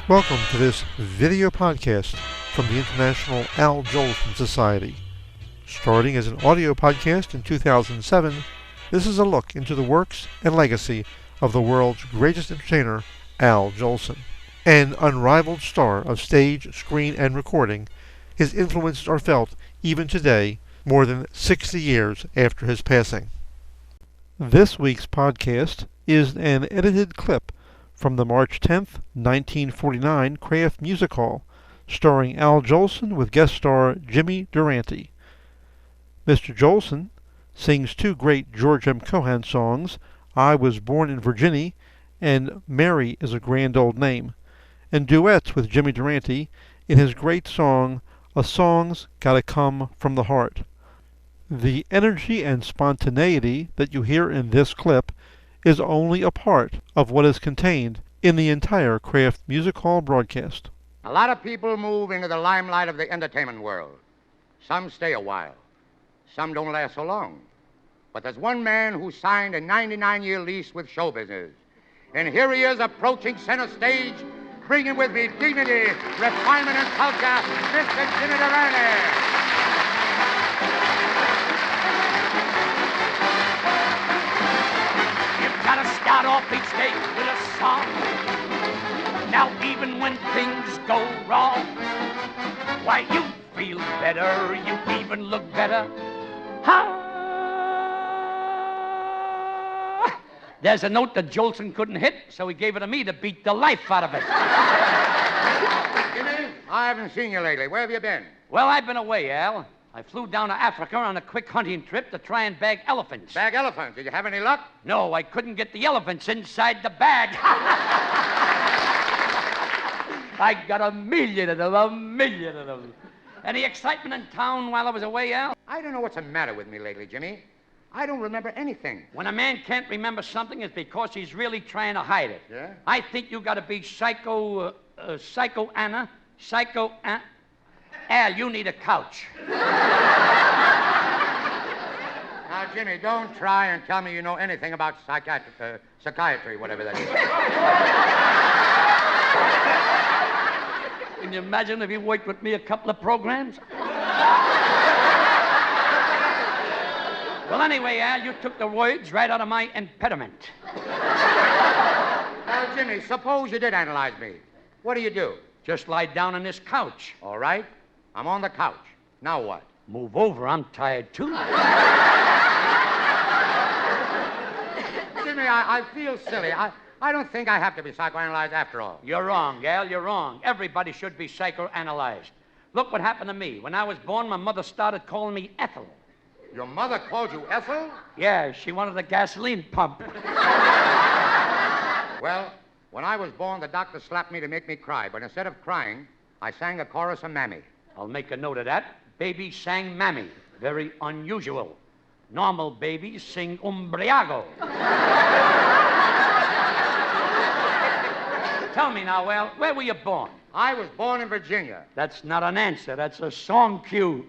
Welcome to this video podcast from the International Al Jolson Society. Starting as an audio podcast in 2007, this is a look into the works and legacy of the world's greatest entertainer, Al Jolson. An unrivaled star of stage, screen, and recording, his influences are felt even today, more than 60 years after his passing. This week's podcast is an edited clip from the March 10th, 1949 Kraft Music Hall, starring Al Jolson with guest star Jimmy Durante. Mr. Jolson sings two great George M. Cohan songs, I Was Born in Virginia and Mary is a Grand Old Name, and duets with Jimmy Durante in his great song, A Song's Gotta Come from the Heart. The energy and spontaneity that you hear in this clip is only a part of what is contained in the entire Kraft Music Hall broadcast. A lot of people move into the limelight of the entertainment world. Some stay a while. Some don't last so long. But there's one man who signed a 99-year lease with show business. And here he is approaching center stage, bringing with me dignity, refinement, and culture, Mr. Jimmy Durante. Gotta start off each day with a song. Now even when things go wrong, why you feel better, you even look better. Ha! There's a note that Jolson couldn't hit, so he gave it to me to beat the life out of it. Jimmy, I haven't seen you lately. Where have you been? Well, I've been away, Al. I flew down to Africa on a quick hunting trip to try and bag elephants. Bag elephants. Did you have any luck? No, I couldn't get the elephants inside the bag. I got a million of them. Any excitement in town while I was away, Al? I don't know what's the matter with me lately, Jimmy. I don't remember anything. When a man can't remember something, it's because he's really trying to hide it. Yeah? I think you got to be Al, you need a couch. Now, Jimmy, don't try and tell me you know anything about psychiatry, whatever that is. Can you imagine if he worked with me a couple of programs? Well, anyway, Al, you took the words right out of my impediment. Now, Jimmy, suppose you did analyze me. What do you do? Just lie down on this couch. All right. I'm on the couch. Now what? Move over. I'm tired, too. Jimmy, I feel silly. I don't think I have to be psychoanalyzed after all. You're wrong, Al. You're wrong. Everybody should be psychoanalyzed. Look what happened to me. When I was born, my mother started calling me Ethel. Your mother called you Ethel? Yeah, she wanted a gasoline pump. Well, when I was born, the doctor slapped me to make me cry. But instead of crying, I sang a chorus of Mammy. I'll make a note of that. Baby sang Mammy. Very unusual. Normal babies sing Umbriago. Tell me now, Al, where were you born? I was born in Virginia. That's not an answer. That's a song cue.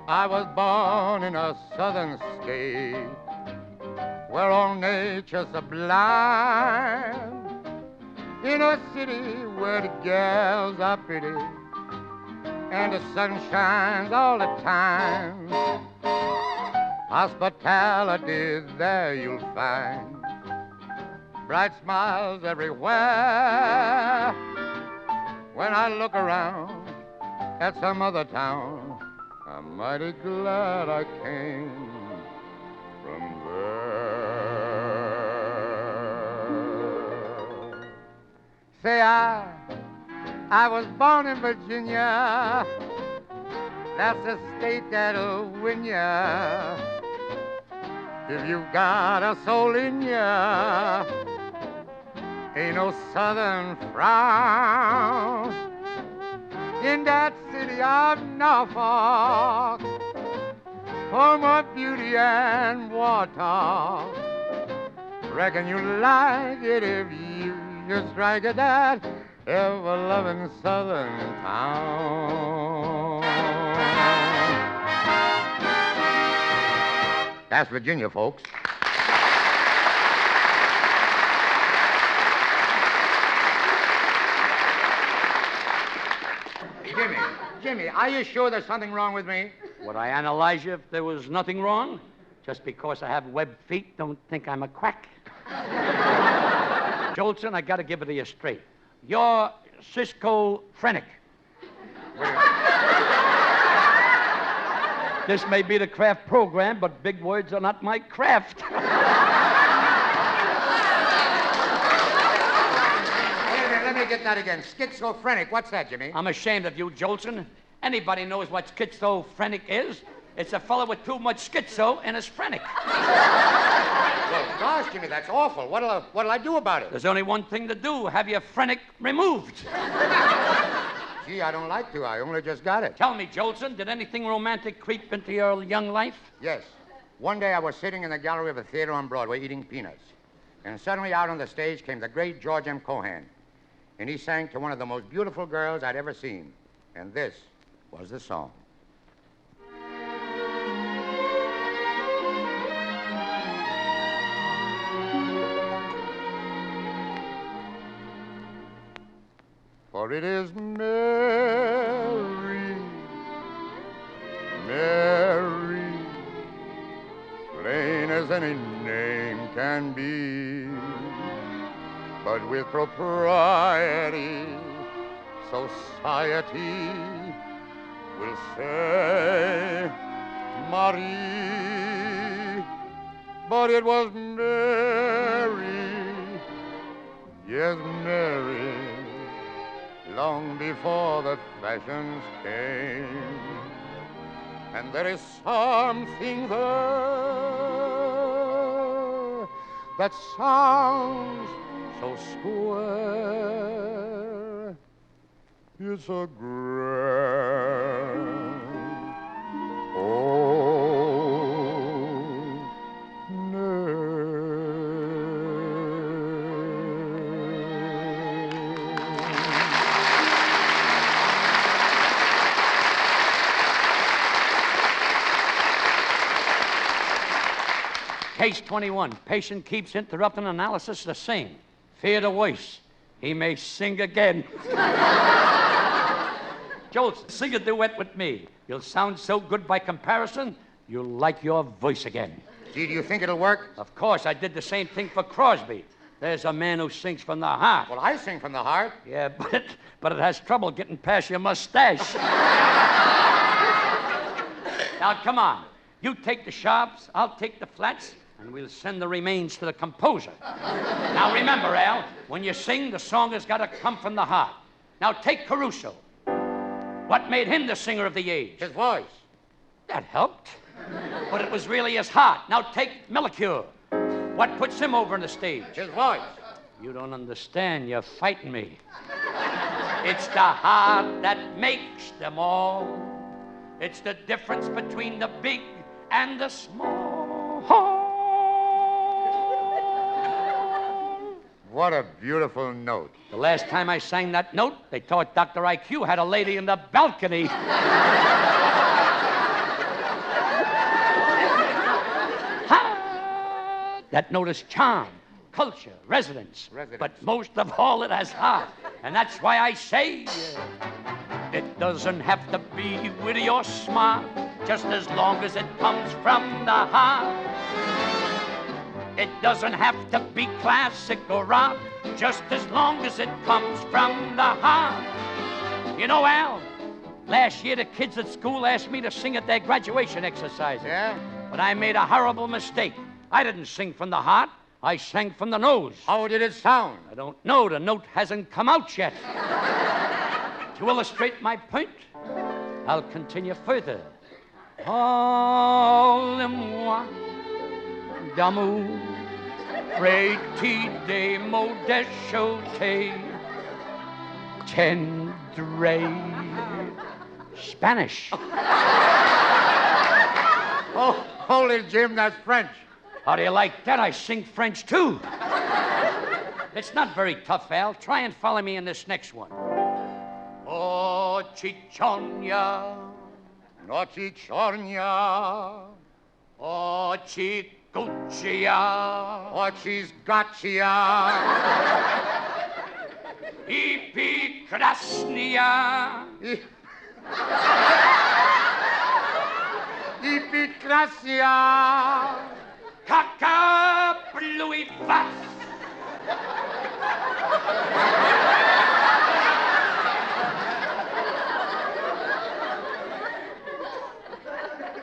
I was born in a southern state where all nature's sublime, in a city where the gals are pretty and the sun shines all the time. Hospitality there you'll find, bright smiles everywhere. When I look around at some other town, I'm mighty glad I came from there. Say I was born in Virginia. That's the state that'll win ya. If you've got a soul in ya, ain't no southern frown. In that city of Norfolk, home of beauty and water. Reckon you like it if you just strike at that ever-loving southern town. That's Virginia, folks. Jimmy, are you sure there's something wrong with me? Would I analyze you if there was nothing wrong? Just because I have webbed feet, don't think I'm a quack. Jolson, I got to give it to you straight. You're schizophrenic. This may be the Kraft program, but big words are not my craft. Let me get that again. Schizophrenic. What's that, Jimmy? I'm ashamed of you, Jolson. Anybody knows what schizophrenic is? It's a fellow with too much schizo and is phrenic. Well, gosh, Jimmy, that's awful. What'll I do about it? There's only one thing to do. Have your phrenic removed. Gee, I don't like to. I only just got it. Tell me, Jolson, did anything romantic creep into your young life? Yes. One day I was sitting in the gallery of a theater on Broadway eating peanuts. And suddenly out on the stage came the great George M. Cohan. And he sang to one of the most beautiful girls I'd ever seen. And this was the song. For it is Mary, Mary, plain as any name can be, but with propriety, society will say Marie. But it was Mary, yes, Mary, long before the fashions came. And there is something there that sounds so square. It's a grand old Case 21. Patient keeps interrupting analysis to sing. Fear the worst. He may sing again. Jolson, sing a duet with me. You'll sound so good by comparison, you'll like your voice again. Gee, do you think it'll work? Of course, I did the same thing for Crosby. There's a man who sings from the heart. Well, I sing from the heart. Yeah, but it has trouble getting past your mustache. Now, come on. You take the sharps, I'll take the flats, and we'll send the remains to the composer. Now, remember, Al, when you sing, the song has got to come from the heart. Now, take Caruso. What made him the singer of the age? His voice. That helped. But it was really his heart. Now, take Millicure. What puts him over on the stage? His voice. You don't understand. You're fighting me. It's the heart that makes them all. It's the difference between the big and the small. What a beautiful note. The last time I sang that note, they thought Dr. IQ had a lady in the balcony. That note is charm, culture, resonance. But most of all, it has heart. And that's why I say it doesn't have to be witty or smart, just as long as it comes from the heart. It doesn't have to be classic or rock, just as long as it comes from the heart. You know, Al, last year the kids at school asked me to sing at their graduation exercises. Yeah? But I made a horrible mistake. I didn't sing from the heart. I sang from the nose. How did it sound? I don't know. The note hasn't come out yet. To illustrate my point, I'll continue further. Parle-moi d'amour, pretty mot déchoté, tendre, Spanish. Oh, holy Jim, that's French. How do you like that? I sing French, too. It's not very tough, Al. Try and follow me in this next one. Oh, chichonia. No chichornia. Oh, Chikuchia. Oh, she's got ya. Ipi Krasnia. Ipikrasia. Kaka Bluey Vas.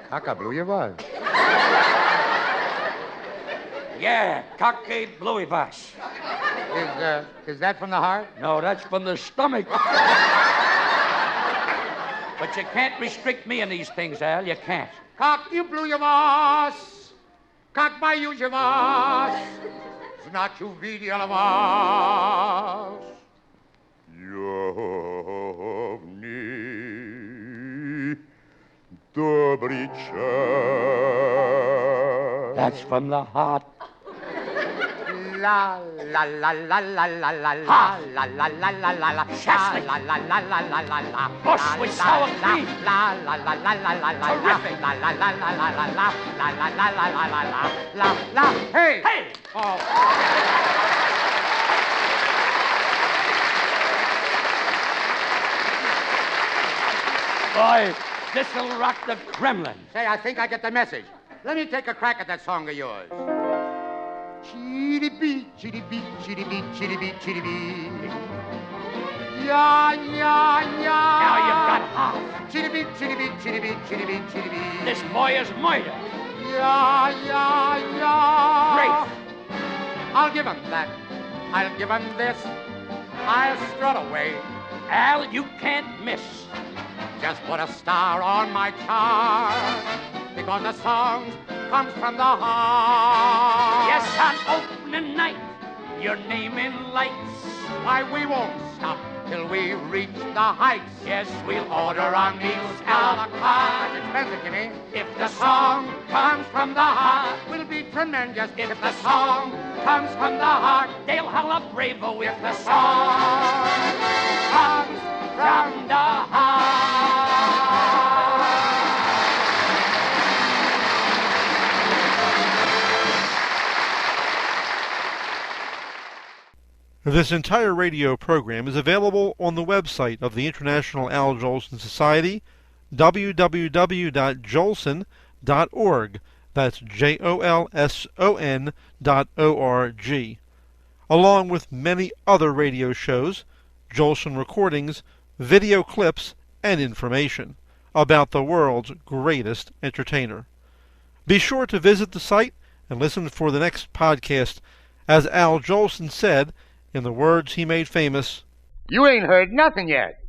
Kaka blew your buzz. Yeah, Kake Bluey Vas. Is that from the heart? No, that's from the stomach. But you can't restrict me in these things, Al. You can't. Cock, you blew your vas. Cock by you your vas. Значу видела вас. Явный добрый час. That's from the heart. La la la la la la la la la la la la la la Shastly. la la la la la la la Bush with sour cream. la la la la la la la Terrific. la la la la la la la la la la la la la la la hey Hey! oh Boy, this'll rock the Kremlin. say I think I get the message. Let me take a crack at that song of yours. Chitty bee, chitty bee, chitty bee, chitty bee, chitty bee. Ya, ya, ya. Now you've got half. Chitty bee, chitty bee, chitty bee, chitty bee, chitty bee. This boy is murder. Ya, ya, ya. Great. I'll give him that. I'll give him this. I'll strut away. Al, you can't miss. Just put a star on my chart. Because the song comes from the heart. Yes, on opening night, your name in lights. Why, we won't stop till we reach the heights. Yes, we'll Order our meals a la carte. It's expensive, Jimmy. If the song comes from the heart, will be tremendous. If the song comes from the heart, They'll holla bravo if the song comes from the heart. This entire radio program is available on the website of the International Al Jolson Society, www.jolson.org. That's JOLSON.org. Along with many other radio shows, Jolson recordings, video clips, and information about the world's greatest entertainer. Be sure to visit the site and listen for the next podcast. As Al Jolson said, in the words he made famous, You ain't heard nothing yet.